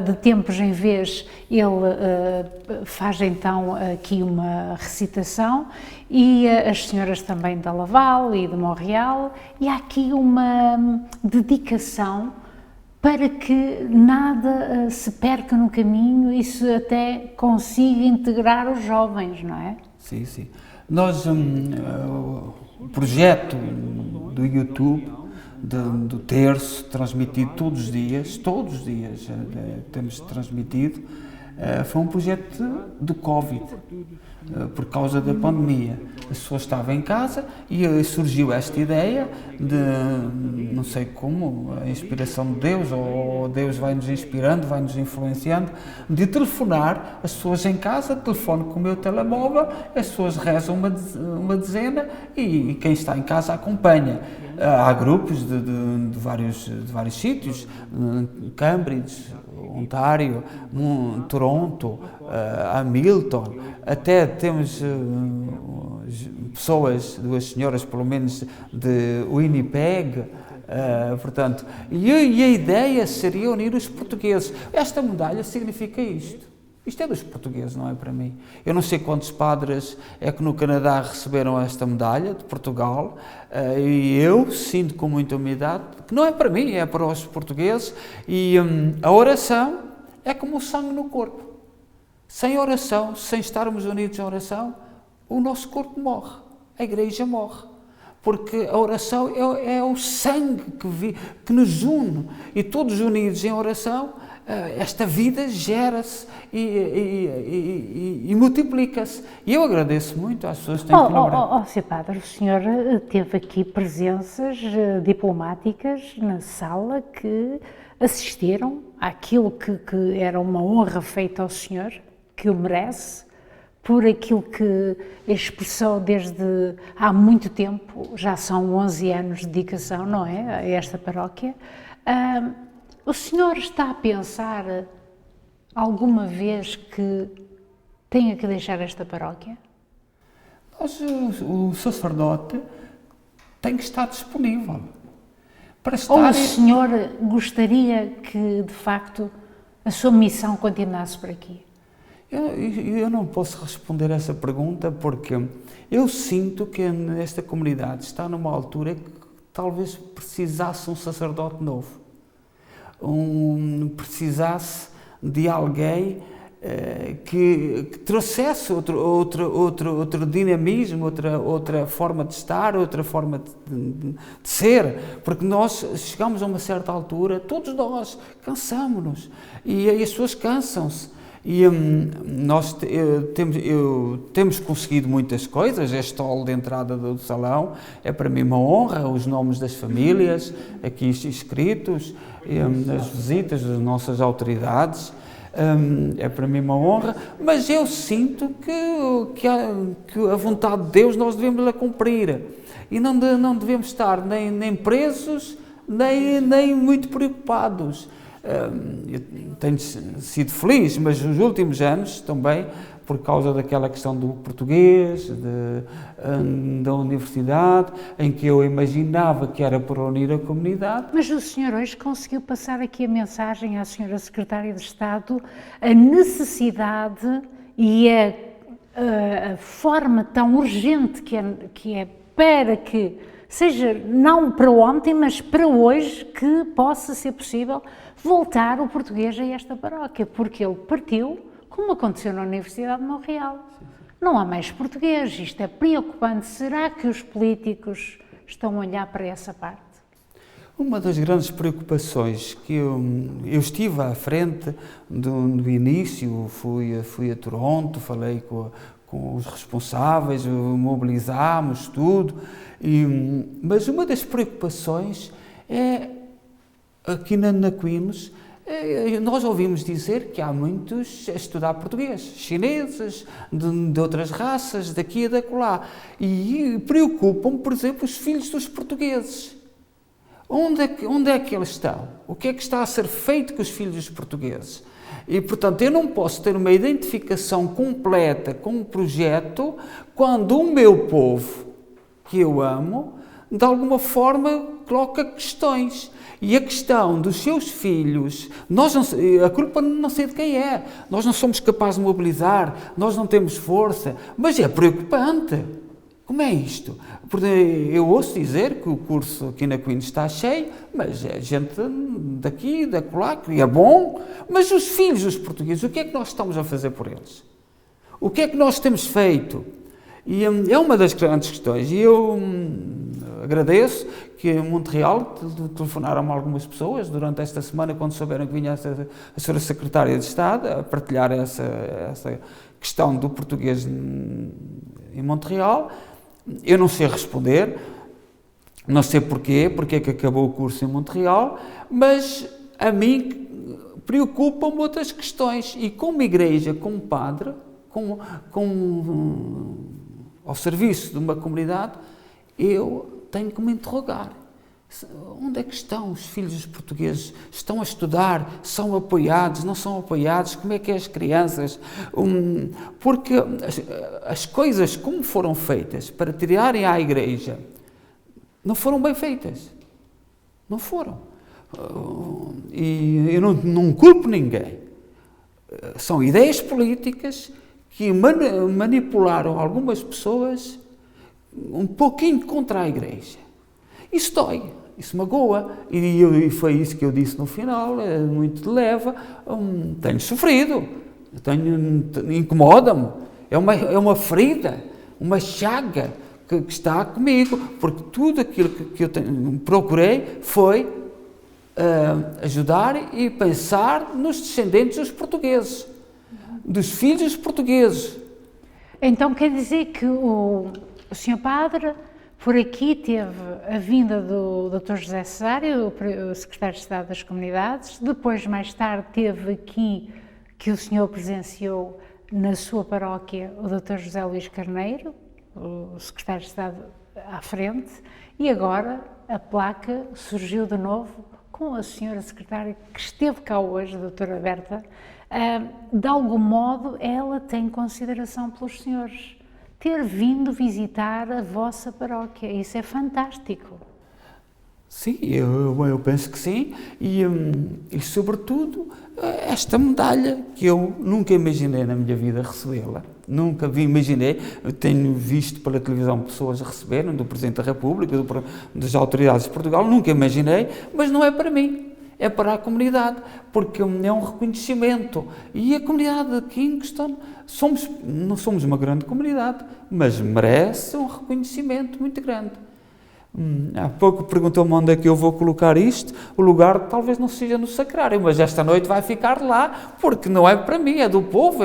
de tempos em vez ele faz então aqui uma recitação, e as senhoras também da Laval e de Montreal, e há aqui uma dedicação para que nada se perca no caminho e se até consiga integrar os jovens, não é? Sim, sim. Nós, o projeto do YouTube, do terço, transmitido todos os dias temos transmitido, foi um projeto do Covid, por causa da pandemia. As pessoas estavam em casa e surgiu esta ideia de, não sei como, a inspiração de Deus, ou Deus vai nos inspirando, vai nos influenciando, de telefonar as pessoas em casa, telefono com o meu telemóvel, as pessoas rezam uma dezena e quem está em casa acompanha. Há grupos de vários sítios, Cambridge, Ontário, Toronto, Hamilton, até temos pessoas, duas senhoras pelo menos, de Winnipeg, portanto, e a ideia seria unir os portugueses. Esta medalha significa isto. Isto é dos portugueses, não é para mim. Eu não sei quantos padres é que no Canadá receberam esta medalha de Portugal, e eu sinto com muita humildade que não é para mim, é para os portugueses, e a oração é como o sangue no corpo. Sem oração, sem estarmos unidos em oração, o nosso corpo morre, a Igreja morre. Porque a oração é o sangue que nos une, e todos unidos em oração, esta vida gera-se e multiplica-se. E eu agradeço muito às pessoas que têm colaborado. Sr. Padre, o senhor teve aqui presenças diplomáticas na sala que assistiram àquilo que era uma honra feita ao senhor, que o merece, por aquilo que expressou desde há muito tempo, já são 11 anos de dedicação, não é, a esta paróquia. O senhor está a pensar alguma vez que tenha que deixar esta paróquia? O sacerdote tem que estar disponível para estar... Ou o senhor gostaria que, de facto, a sua missão continuasse por aqui? Eu não posso responder a essa pergunta porque eu sinto que esta comunidade está numa altura que talvez precisasse um sacerdote novo. Precisasse de alguém que trouxesse outro dinamismo, outra forma de estar, outra forma de ser, porque nós chegamos a uma certa altura, todos nós cansamos-nos, e as pessoas cansam-se, E nós temos conseguido muitas coisas. Este hall de entrada do salão é para mim uma honra, os nomes das famílias aqui escritos, as visitas das nossas autoridades, é para mim uma honra, mas eu sinto que a vontade de Deus nós devemos a cumprir e não devemos estar nem presos, nem muito preocupados. Eu tenho sido feliz, mas nos últimos anos também, por causa daquela questão do português, da universidade, em que eu imaginava que era para unir a comunidade. Mas o senhor hoje conseguiu passar aqui a mensagem à senhora Secretária de Estado, a necessidade e a forma tão urgente que é para que seja não para ontem, mas para hoje, que possa ser possível voltar o português a esta paróquia, porque ele partiu, como aconteceu na Universidade de Montreal. Não há mais português, isto é preocupante. Será que os políticos estão a olhar para essa parte? Uma das grandes preocupações que eu estive à frente do início, fui a Toronto, falei com os responsáveis, mobilizámos tudo, mas uma das preocupações é, aqui na Queen's, nós ouvimos dizer que há muitos a estudar português, chineses, de outras raças, daqui e dacolá, e preocupam, por exemplo, os filhos dos portugueses. Onde é que eles estão? O que é que está a ser feito com os filhos dos portugueses? E, portanto, eu não posso ter uma identificação completa com um projeto quando o meu povo, que eu amo, de alguma forma coloca questões. E a questão dos seus filhos, a culpa não sei de quem é, nós não somos capazes de mobilizar, nós não temos força, mas é preocupante. Como é isto? Porque eu ouço dizer que o curso aqui na Queen's está cheio, mas é gente daqui, da colar, que é bom, mas os filhos dos portugueses, o que é que nós estamos a fazer por eles? O que é que nós temos feito? E é uma das grandes questões, e eu agradeço que em Montreal telefonaram-me algumas pessoas durante esta semana, quando souberam que vinha a senhora Secretária de Estado a partilhar essa questão do português em Montreal. Eu não sei responder, não sei porque é que acabou o curso em Montreal, mas a mim preocupam-me outras questões, e como igreja, como padre, ao serviço de uma comunidade, eu tenho que me interrogar. Onde é que estão os filhos dos portugueses? Estão a estudar? São apoiados? Não são apoiados? Como é que é as crianças? Porque as coisas como foram feitas para tirarem à igreja não foram bem feitas. Não foram. E eu não culpo ninguém. São ideias políticas que manipularam algumas pessoas um pouquinho contra a igreja. Isso dói, isso magoa, e foi isso que eu disse no final, muito de leva, tenho sofrido, incomoda-me, é uma ferida, uma chaga que está comigo, porque tudo aquilo que eu procurei foi ajudar e pensar nos descendentes dos portugueses, dos filhos dos portugueses. Então quer dizer que o Sr. Padre, por aqui teve a vinda do Dr. José Cesário, o Secretário de Estado das Comunidades, depois, mais tarde, teve aqui, que o senhor presenciou na sua paróquia, o Dr. José Luís Carneiro, o Secretário de Estado à frente, e agora a placa surgiu de novo com a senhora Secretária, que esteve cá hoje, a doutora Berta. De algum modo, ela tem consideração pelos senhores. Ter vindo visitar a vossa paróquia, isso é fantástico. Sim, eu penso que sim, e sobretudo esta medalha que eu nunca imaginei na minha vida recebê-la, nunca imaginei, eu tenho visto pela televisão pessoas a receberem, do Presidente da República, das autoridades de Portugal, nunca imaginei, mas não é para mim, é para a comunidade, porque é um reconhecimento, e a comunidade de Kingston, não somos uma grande comunidade, mas merece um reconhecimento muito grande. Há pouco perguntou-me onde é que eu vou colocar isto. O lugar talvez não seja no sacrário, mas esta noite vai ficar lá, porque não é para mim, é do povo,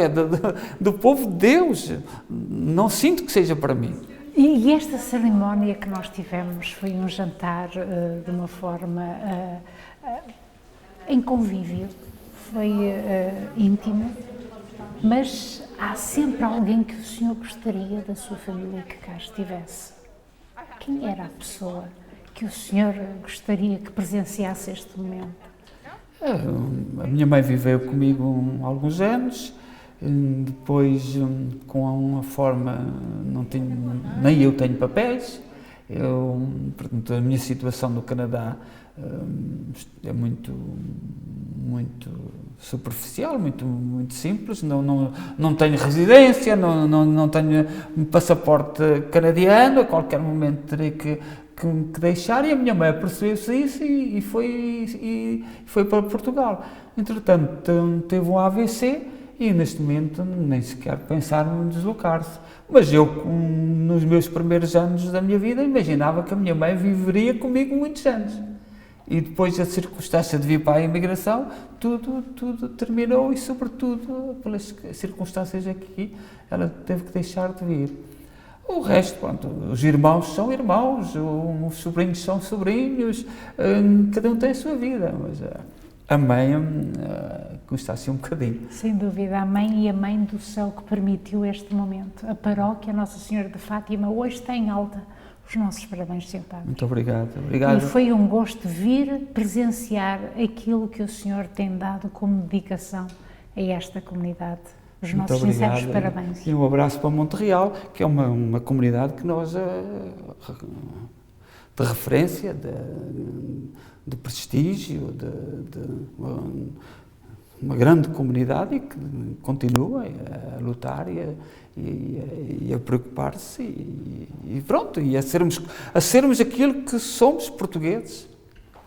do povo de Deus. Não sinto que seja para mim. E esta cerimónia que nós tivemos foi um jantar de uma forma em convívio, foi íntimo, mas há sempre alguém que o senhor gostaria da sua família que cá estivesse. Quem era a pessoa que o senhor gostaria que presenciasse este momento? A minha mãe viveu comigo há alguns anos, depois com uma forma, nem eu tenho papéis, portanto, a minha situação no Canadá é muito superficial, muito simples, não tenho residência, não tenho passaporte canadiano, a qualquer momento terei que deixar, e a minha mãe percebeu-se isso e foi para Portugal. Entretanto, teve um AVC e neste momento nem sequer pensar em deslocar-se. Mas eu, nos meus primeiros anos da minha vida, imaginava que a minha mãe viveria comigo muitos anos. E depois da circunstância de vir para a imigração, tudo terminou e, sobretudo, pelas circunstâncias aqui, ela teve que deixar de vir. O resto, pronto, os irmãos são irmãos, os sobrinhos são sobrinhos, cada um tem a sua vida, mas a mãe custa assim um bocadinho. Sem dúvida, a mãe e a Mãe do Céu que permitiu este momento. A paróquia Nossa Senhora de Fátima hoje está em alta. Os nossos parabéns, Sr. Padre. Muito obrigado. Obrigado. E foi um gosto vir presenciar aquilo que o Senhor tem dado como dedicação a esta comunidade. Os nossos sinceros parabéns. E um abraço para Montreal, que é uma comunidade que nós, de referência, de prestígio, uma grande comunidade e que continua a lutar e a preocupar-se e pronto, e a sermos aquilo que somos portugueses.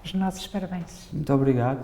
Os nossos parabéns. Muito obrigado.